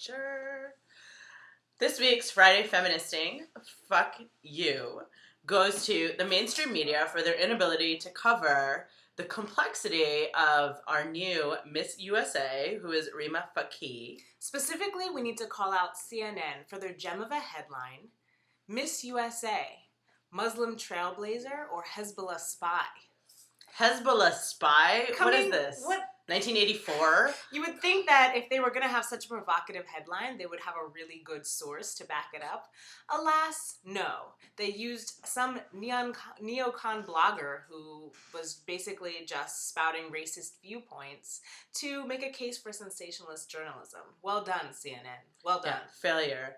Sure. This week's Friday Feministing, fuck you, goes to the mainstream media for their inability to cover the complexity of our new Miss USA, who is Rima Fakih. Specifically, we need to call out CNN for their gem of a headline, Miss USA, Muslim trailblazer or Hezbollah spy? Hezbollah spy? What is this? What? 1984? You would think that if they were going to have such a provocative headline, they would have a really good source to back it up. Alas, no. They used some neocon blogger who was basically just spouting racist viewpoints to make a case for sensationalist journalism. Well done, CNN. Well done. Yeah, failure.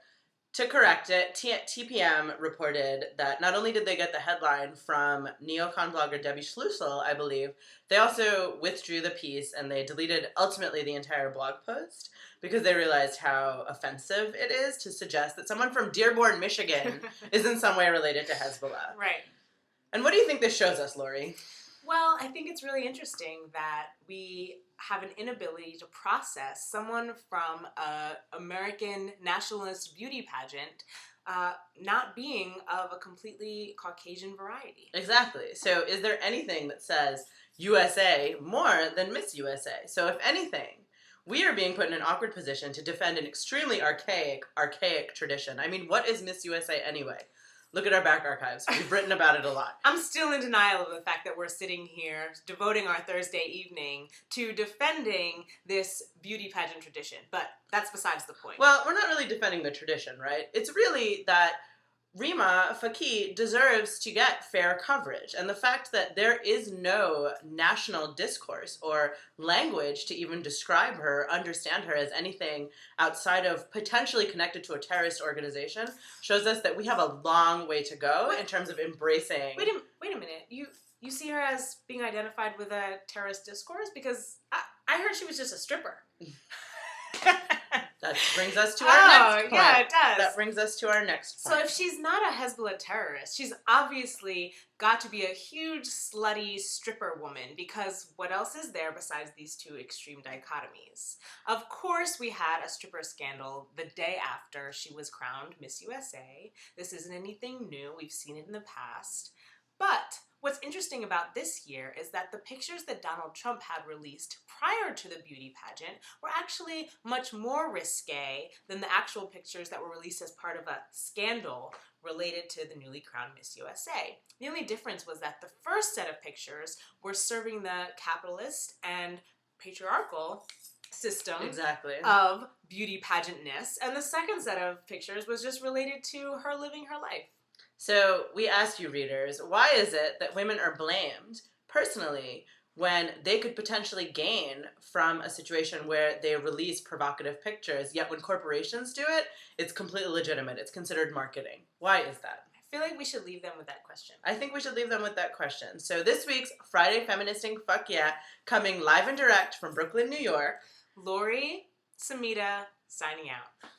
To correct it, TPM reported that not only did they get the headline from neocon blogger Debbie Schlussel, I believe, they also withdrew the piece and they deleted ultimately the entire blog post because they realized how offensive it is to suggest that someone from Dearborn, Michigan is in some way related to Hezbollah. Right. And what do you think this shows us, Lori? Well, I think it's really interesting that we have an inability to process someone from an American nationalist beauty pageant not being of a completely Caucasian variety. Exactly. So is there anything that says USA more than Miss USA? So if anything, we are being put in an awkward position to defend an extremely archaic tradition. I mean, what is Miss USA anyway? Look at our back archives. We've written about it a lot. I'm still in denial of the fact that we're sitting here devoting our Thursday evening to defending this beauty pageant tradition, but that's besides the point. Well, we're not really defending the tradition, right? It's really that Rima Fakih deserves to get fair coverage. And the fact that there is no national discourse or language to even describe her, understand her as anything outside of potentially connected to a terrorist organization shows us that we have a long way to go in terms of embracing... Wait a minute. You see her as being identified with a terrorist discourse? Because I heard she was just a stripper. That brings us to our next point. Yeah, it does. That brings us to our next point. So if she's not a Hezbollah terrorist, she's obviously got to be a huge, slutty stripper woman, because what else is there besides these two extreme dichotomies? Of course, we had a stripper scandal the day after she was crowned Miss USA. This isn't anything new. We've seen it in the past. But what's interesting about this year is that the pictures that Donald Trump had released prior to the beauty pageant were actually much more risque than the actual pictures that were released as part of a scandal related to the newly crowned Miss USA. The only difference was that the first set of pictures were serving the capitalist and patriarchal system of beauty pageantness, and the second set of pictures was just related to her living her life. So we asked you readers, why is it that women are blamed personally when they could potentially gain from a situation where they release provocative pictures, yet when corporations do it, it's completely legitimate. It's considered marketing. Why is that? I feel like we should leave them with that question. I think we should leave them with that question. So this week's Friday Feministing Fuck Yeah, coming live and direct from Brooklyn, New York. Lori, Samhita, signing out.